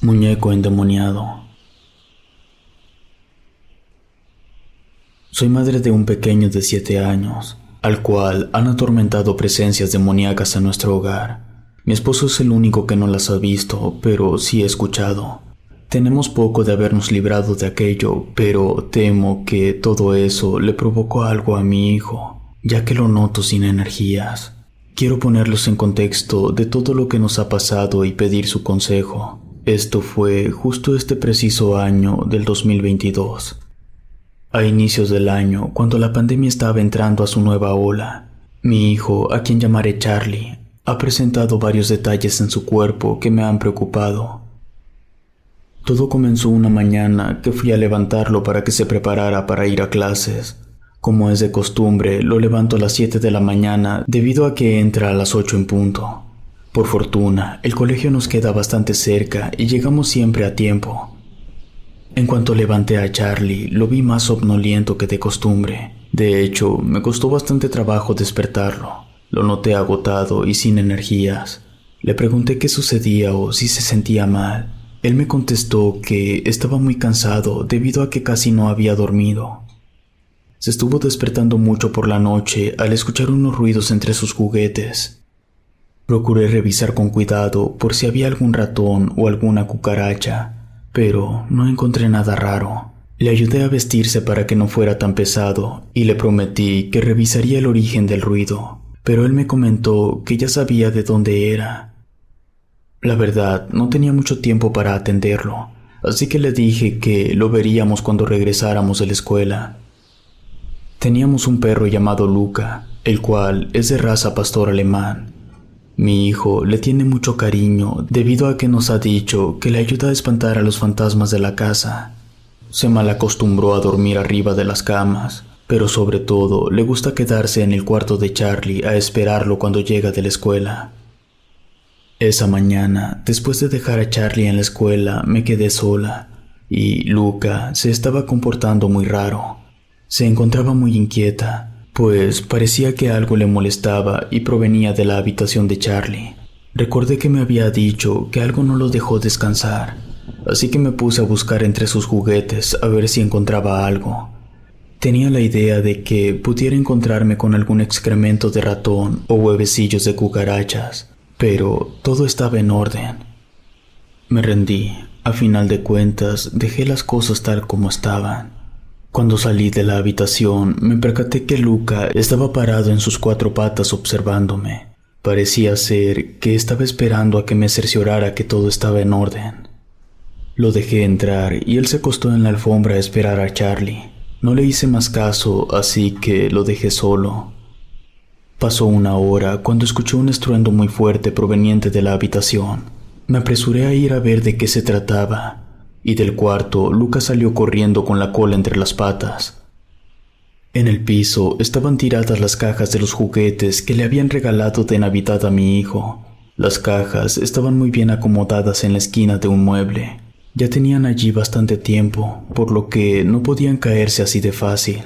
Muñeco endemoniado. Soy madre de un pequeño de 7 años, al cual han atormentado presencias demoníacas en nuestro hogar. Mi esposo es el único que no las ha visto, pero sí he escuchado. Tenemos poco de habernos librado de aquello, pero temo que todo eso le provocó algo a mi hijo, ya que lo noto sin energías. Quiero ponerlos en contexto de todo lo que nos ha pasado y pedir su consejo. Esto fue justo este preciso año del 2022. A inicios del año, cuando la pandemia estaba entrando a su nueva ola, mi hijo, a quien llamaré Charlie, ha presentado varios detalles en su cuerpo que me han preocupado. Todo comenzó una mañana que fui a levantarlo para que se preparara para ir a clases. Como es de costumbre, lo levanto a las 7 de la mañana debido a que entra a las 8 en punto. Por fortuna, el colegio nos queda bastante cerca y llegamos siempre a tiempo. En cuanto levanté a Charlie, lo vi más somnoliento que de costumbre. De hecho, me costó bastante trabajo despertarlo. Lo noté agotado y sin energías. Le pregunté qué sucedía o si se sentía mal. Él me contestó que estaba muy cansado debido a que casi no había dormido. Se estuvo despertando mucho por la noche al escuchar unos ruidos entre sus juguetes. Procuré revisar con cuidado por si había algún ratón o alguna cucaracha, pero no encontré nada raro. Le ayudé a vestirse para que no fuera tan pesado y le prometí que revisaría el origen del ruido, pero él me comentó que ya sabía de dónde era. La verdad, no tenía mucho tiempo para atenderlo, así que le dije que lo veríamos cuando regresáramos de la escuela. Teníamos un perro llamado Luca, el cual es de raza pastor alemán. Mi hijo le tiene mucho cariño debido a que nos ha dicho que le ayuda a espantar a los fantasmas de la casa. Se malacostumbró a dormir arriba de las camas, pero sobre todo le gusta quedarse en el cuarto de Charlie a esperarlo cuando llega de la escuela. Esa mañana, después de dejar a Charlie en la escuela, me quedé sola y Luca se estaba comportando muy raro. Se encontraba muy inquieta, pues parecía que algo le molestaba y provenía de la habitación de Charlie. Recordé que me había dicho que algo no lo dejó descansar, así que me puse a buscar entre sus juguetes a ver si encontraba algo. Tenía la idea de que pudiera encontrarme con algún excremento de ratón o huevecillos de cucarachas, pero todo estaba en orden. Me rendí. A final de cuentas, dejé las cosas tal como estaban. Cuando salí de la habitación, me percaté que Luca estaba parado en sus 4 patas observándome. Parecía ser que estaba esperando a que me cerciorara que todo estaba en orden. Lo dejé entrar y él se acostó en la alfombra a esperar a Charlie. No le hice más caso, así que lo dejé solo. Pasó una hora cuando escuché un estruendo muy fuerte proveniente de la habitación. Me apresuré a ir a ver de qué se trataba. Y del cuarto, Luca salió corriendo con la cola entre las patas. En el piso estaban tiradas las cajas de los juguetes que le habían regalado de Navidad a mi hijo. Las cajas estaban muy bien acomodadas en la esquina de un mueble. Ya tenían allí bastante tiempo, por lo que no podían caerse así de fácil.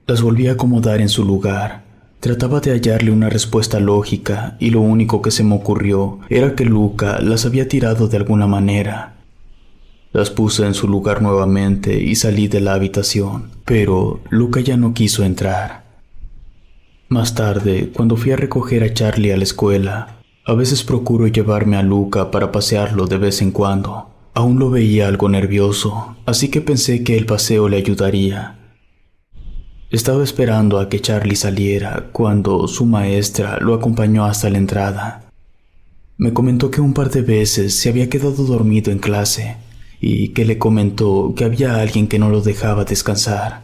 Las volví a acomodar en su lugar. Trataba de hallarle una respuesta lógica y lo único que se me ocurrió era que Luca las había tirado de alguna manera. Las puse en su lugar nuevamente y salí de la habitación, pero Luca ya no quiso entrar. Más tarde, cuando fui a recoger a Charlie a la escuela, a veces procuro llevarme a Luca para pasearlo de vez en cuando. Aún lo veía algo nervioso, así que pensé que el paseo le ayudaría. Estaba esperando a que Charlie saliera cuando su maestra lo acompañó hasta la entrada. Me comentó que un par de veces se había quedado dormido en clase, y que le comentó que había alguien que no lo dejaba descansar.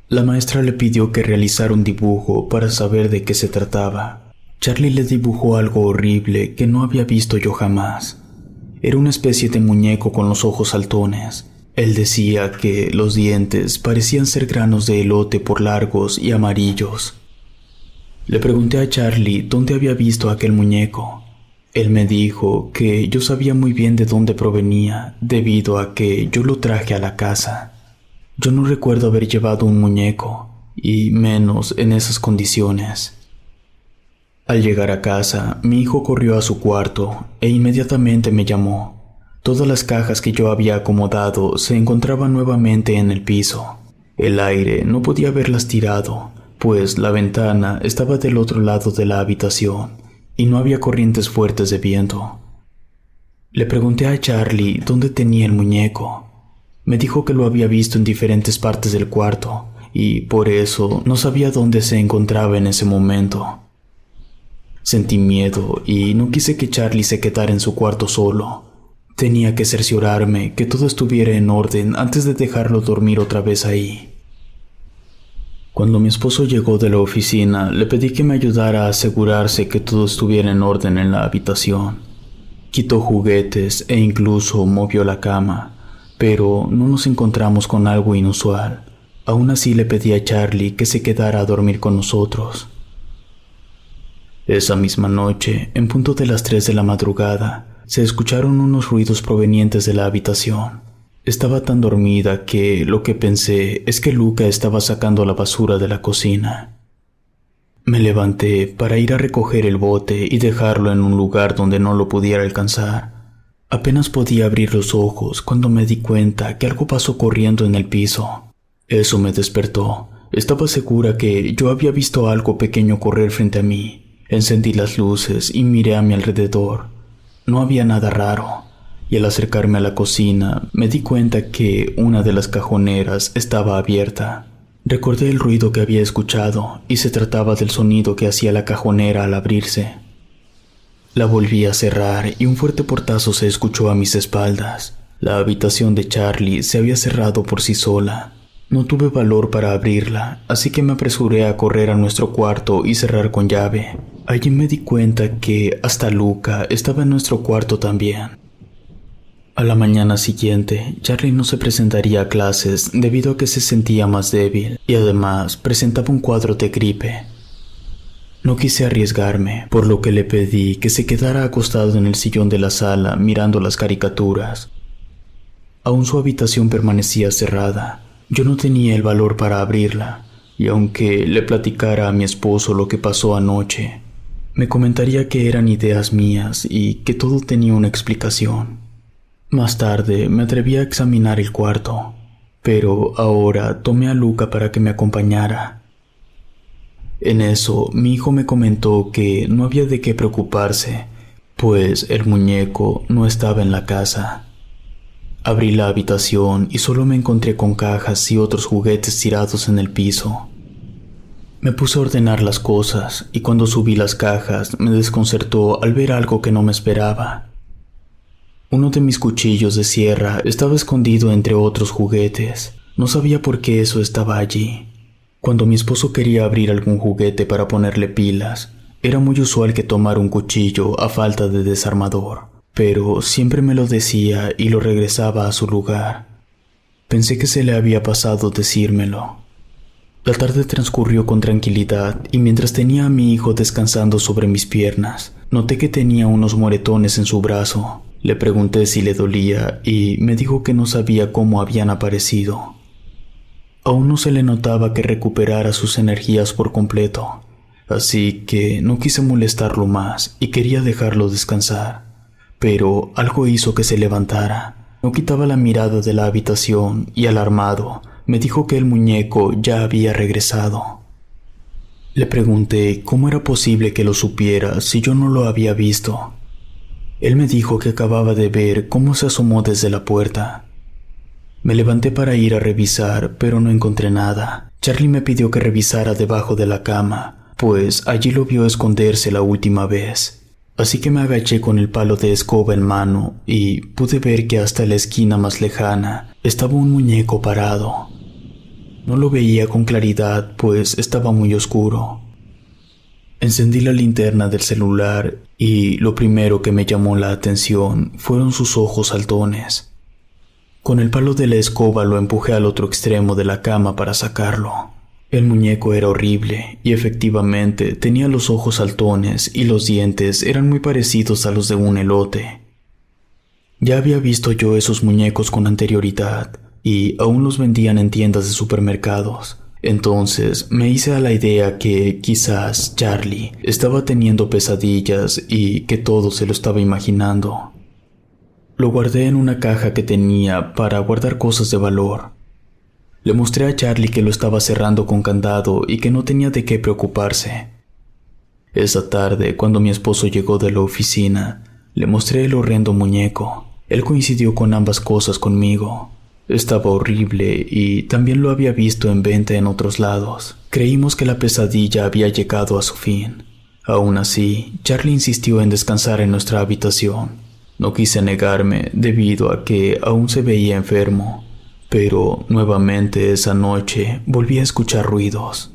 La maestra le pidió que realizara un dibujo para saber de qué se trataba. Charlie le dibujó algo horrible que no había visto yo jamás. Era una especie de muñeco con los ojos saltones. Él decía que los dientes parecían ser granos de elote por largos y amarillos. Le pregunté a Charlie dónde había visto aquel muñeco. Él me dijo que yo sabía muy bien de dónde provenía, debido a que yo lo traje a la casa. Yo no recuerdo haber llevado un muñeco, y menos en esas condiciones. Al llegar a casa, mi hijo corrió a su cuarto e inmediatamente me llamó. Todas las cajas que yo había acomodado se encontraban nuevamente en el piso. El aire no podía haberlas tirado, pues la ventana estaba del otro lado de la habitación y no había corrientes fuertes de viento. Le pregunté a Charlie dónde tenía el muñeco. Me dijo que lo había visto en diferentes partes del cuarto y por eso no sabía dónde se encontraba en ese momento. Sentí miedo y no quise que Charlie se quedara en su cuarto solo. Tenía que cerciorarme que todo estuviera en orden antes de dejarlo dormir otra vez ahí. Cuando mi esposo llegó de la oficina, le pedí que me ayudara a asegurarse que todo estuviera en orden en la habitación. Quitó juguetes e incluso movió la cama, pero no nos encontramos con algo inusual. Aún así le pedí a Charlie que se quedara a dormir con nosotros. Esa misma noche, en punto de las 3 de la madrugada, se escucharon unos ruidos provenientes de la habitación. Estaba tan dormida que lo que pensé es que Luca estaba sacando la basura de la cocina. Me levanté para ir a recoger el bote y dejarlo en un lugar donde no lo pudiera alcanzar. Apenas podía abrir los ojos cuando me di cuenta que algo pasó corriendo en el piso. Eso me despertó. Estaba segura que yo había visto algo pequeño correr frente a mí. Encendí las luces y miré a mi alrededor. No había nada raro, y al acercarme a la cocina me di cuenta que una de las cajoneras estaba abierta. Recordé el ruido que había escuchado y se trataba del sonido que hacía la cajonera al abrirse. La volví a cerrar y un fuerte portazo se escuchó a mis espaldas. La habitación de Charlie se había cerrado por sí sola. No tuve valor para abrirla, así que me apresuré a correr a nuestro cuarto y cerrar con llave. Allí me di cuenta que hasta Luca estaba en nuestro cuarto también. A la mañana siguiente, Charlie no se presentaría a clases debido a que se sentía más débil y además presentaba un cuadro de gripe. No quise arriesgarme, por lo que le pedí que se quedara acostado en el sillón de la sala mirando las caricaturas. Aún su habitación permanecía cerrada. Yo no tenía el valor para abrirla, y aunque le platicara a mi esposo lo que pasó anoche, me comentaría que eran ideas mías y que todo tenía una explicación. Más tarde me atreví a examinar el cuarto, pero ahora tomé a Luca para que me acompañara. En eso, mi hijo me comentó que no había de qué preocuparse, pues el muñeco no estaba en la casa. Abrí la habitación y solo me encontré con cajas y otros juguetes tirados en el piso. Me puse a ordenar las cosas y cuando subí las cajas me desconcertó al ver algo que no me esperaba. Uno de mis cuchillos de sierra estaba escondido entre otros juguetes. No sabía por qué eso estaba allí. Cuando mi esposo quería abrir algún juguete para ponerle pilas, era muy usual que tomara un cuchillo a falta de desarmador, pero siempre me lo decía y lo regresaba a su lugar. Pensé que se le había pasado decírmelo. La tarde transcurrió con tranquilidad y mientras tenía a mi hijo descansando sobre mis piernas, noté que tenía unos moretones en su brazo. Le pregunté si le dolía y me dijo que no sabía cómo habían aparecido. Aún no se le notaba que recuperara sus energías por completo, así que no quise molestarlo más y quería dejarlo descansar. Pero algo hizo que se levantara. No quitaba la mirada de la habitación y, alarmado, me dijo que el muñeco ya había regresado. Le pregunté cómo era posible que lo supiera si yo no lo había visto. Él me dijo que acababa de ver cómo se asomó desde la puerta. Me levanté para ir a revisar, pero no encontré nada. Charlie me pidió que revisara debajo de la cama, pues allí lo vio esconderse la última vez. Así que me agaché con el palo de escoba en mano y pude ver que hasta la esquina más lejana estaba un muñeco parado. No lo veía con claridad, pues estaba muy oscuro. Encendí la linterna del celular y lo primero que me llamó la atención fueron sus ojos saltones. Con el palo de la escoba lo empujé al otro extremo de la cama para sacarlo. El muñeco era horrible y efectivamente tenía los ojos saltones y los dientes eran muy parecidos a los de un elote. Ya había visto yo esos muñecos con anterioridad y aún los vendían en tiendas de supermercados. Entonces me hice a la idea que quizás Charlie estaba teniendo pesadillas y que todo se lo estaba imaginando. Lo guardé en una caja que tenía para guardar cosas de valor. Le mostré a Charlie que lo estaba cerrando con candado y que no tenía de qué preocuparse. Esa tarde, cuando mi esposo llegó de la oficina, le mostré el horrendo muñeco. Él coincidió con ambas cosas conmigo. Estaba horrible y también lo había visto en venta en otros lados. Creímos que la pesadilla había llegado a su fin. Aún así, Charlie insistió en descansar en nuestra habitación. No quise negarme debido a que aún se veía enfermo, pero nuevamente esa noche volví a escuchar ruidos.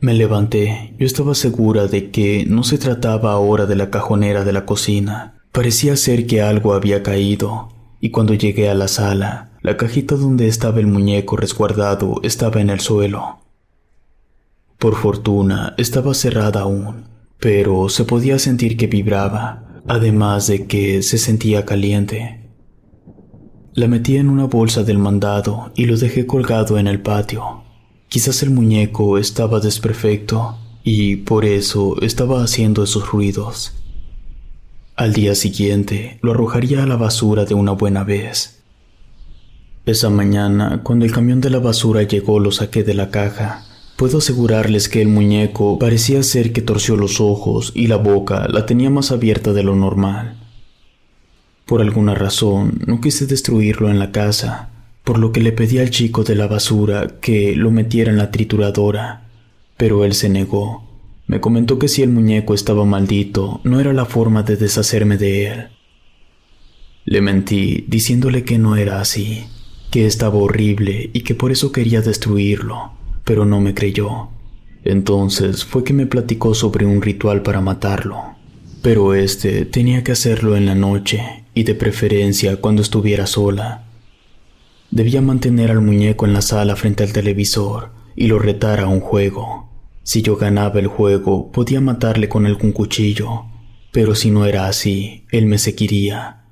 Me levanté. Yo estaba segura de que no se trataba ahora de la cajonera de la cocina. Parecía ser que algo había caído, y cuando llegué a la sala, la cajita donde estaba el muñeco resguardado estaba en el suelo. Por fortuna, estaba cerrada aún, pero se podía sentir que vibraba, además de que se sentía caliente. La metí en una bolsa del mandado y lo dejé colgado en el patio. Quizás el muñeco estaba desperfecto y por eso estaba haciendo esos ruidos. Al día siguiente lo arrojaría a la basura de una buena vez. Esa mañana, cuando el camión de la basura llegó, lo saqué de la caja. Puedo asegurarles que el muñeco parecía ser que torció los ojos y la boca la tenía más abierta de lo normal. Por alguna razón, no quise destruirlo en la casa, por lo que le pedí al chico de la basura que lo metiera en la trituradora, pero él se negó. Me comentó que si el muñeco estaba maldito, no era la forma de deshacerme de él. Le mentí, diciéndole que no era así, que estaba horrible y que por eso quería destruirlo, pero no me creyó. Entonces fue que me platicó sobre un ritual para matarlo, pero tenía que hacerlo en la noche y de preferencia cuando estuviera sola. Debía mantener al muñeco en la sala frente al televisor y lo retara a un juego. Si yo ganaba el juego, podía matarle con algún cuchillo, pero si no era así, él me seguiría.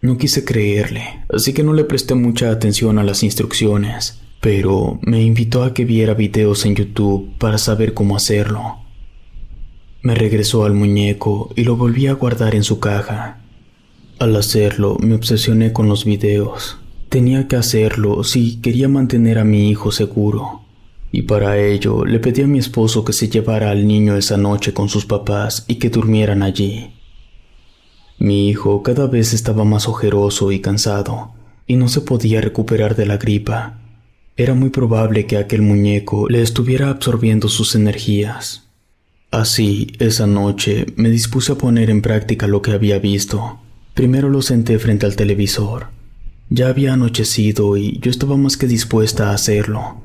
No quise creerle, así que no le presté mucha atención a las instrucciones, pero me invitó a que viera videos en YouTube para saber cómo hacerlo. Me regresó al muñeco y lo volví a guardar en su caja. Al hacerlo, me obsesioné con los videos. Tenía que hacerlo si quería mantener a mi hijo seguro. Y para ello le pedí a mi esposo que se llevara al niño esa noche con sus papás y que durmieran allí. Mi hijo cada vez estaba más ojeroso y cansado, y no se podía recuperar de la gripa. Era muy probable que aquel muñeco le estuviera absorbiendo sus energías. Así, esa noche me dispuse a poner en práctica lo que había visto. Primero lo senté frente al televisor. Ya había anochecido y yo estaba más que dispuesta a hacerlo.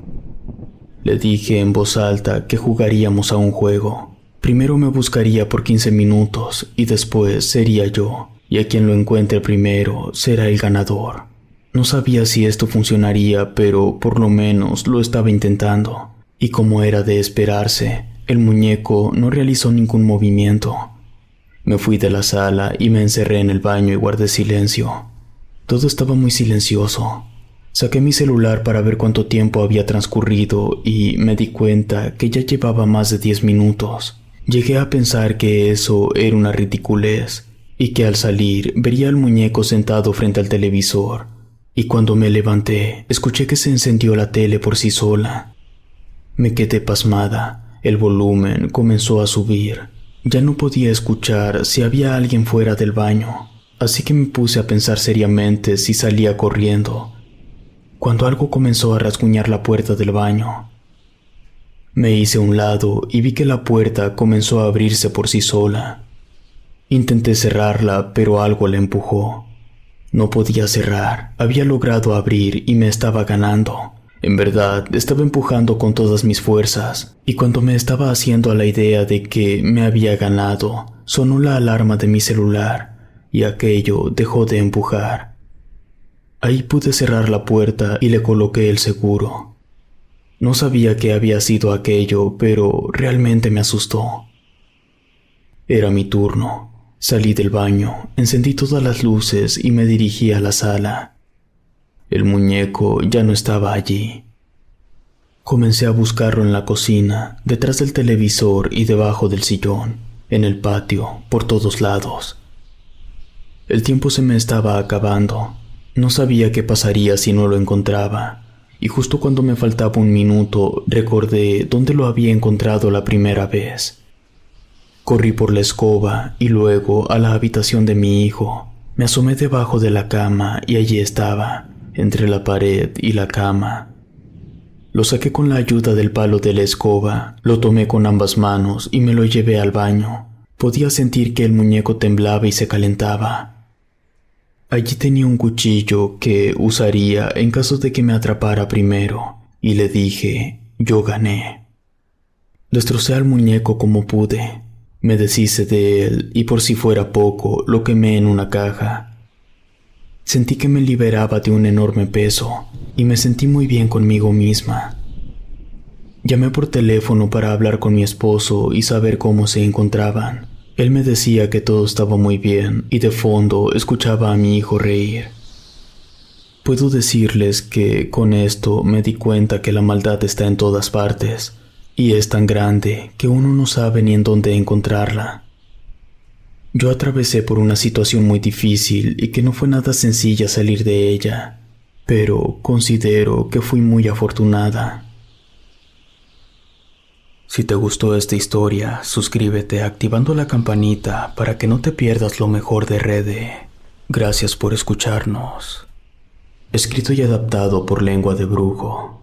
Le dije en voz alta que jugaríamos a un juego. Primero me buscaría por 15 minutos y después sería yo, y a quien lo encuentre primero será el ganador. No sabía si esto funcionaría, pero por lo menos lo estaba intentando. Y como era de esperarse, el muñeco no realizó ningún movimiento. Me fui de la sala y me encerré en el baño y guardé silencio. Todo estaba muy silencioso. Saqué mi celular para ver cuánto tiempo había transcurrido y me di cuenta que ya llevaba más de 10 minutos. Llegué a pensar que eso era una ridiculez y que al salir vería al muñeco sentado frente al televisor. Y cuando me levanté, escuché que se encendió la tele por sí sola. Me quedé pasmada. El volumen comenzó a subir. Ya no podía escuchar si había alguien fuera del baño, así que me puse a pensar seriamente si salía corriendo, cuando algo comenzó a rasguñar la puerta del baño. Me hice a un lado y vi que la puerta comenzó a abrirse por sí sola. Intenté cerrarla, pero algo la empujó. No podía cerrar, había logrado abrir y me estaba ganando. En verdad, estaba empujando con todas mis fuerzas, y cuando me estaba haciendo a la idea de que me había ganado, sonó la alarma de mi celular, y aquello dejó de empujar. Ahí pude cerrar la puerta y le coloqué el seguro. No sabía qué había sido aquello, pero realmente me asustó. Era mi turno. Salí del baño, encendí todas las luces y me dirigí a la sala. El muñeco ya no estaba allí. Comencé a buscarlo en la cocina, detrás del televisor y debajo del sillón, en el patio, por todos lados. El tiempo se me estaba acabando. No sabía qué pasaría si no lo encontraba, y justo cuando me faltaba un minuto recordé dónde lo había encontrado la primera vez. Corrí por la escoba y luego a la habitación de mi hijo. Me asomé debajo de la cama y allí estaba, entre la pared y la cama. Lo saqué con la ayuda del palo de la escoba, lo tomé con ambas manos y me lo llevé al baño. Podía sentir que el muñeco temblaba y se calentaba. Allí tenía un cuchillo que usaría en caso de que me atrapara primero, y le dije, yo gané. Destrocé al muñeco como pude. Me deshice de él y por si fuera poco, lo quemé en una caja. Sentí que me liberaba de un enorme peso y me sentí muy bien conmigo misma. Llamé por teléfono para hablar con mi esposo y saber cómo se encontraban. Él me decía que todo estaba muy bien y de fondo escuchaba a mi hijo reír. Puedo decirles que con esto me di cuenta que la maldad está en todas partes. Y es tan grande que uno no sabe ni en dónde encontrarla. Yo atravesé por una situación muy difícil y que no fue nada sencilla salir de ella, pero considero que fui muy afortunada. Si te gustó esta historia, suscríbete activando la campanita para que no te pierdas lo mejor de Rede. Gracias por escucharnos. Escrito y adaptado por Lengua de Brujo.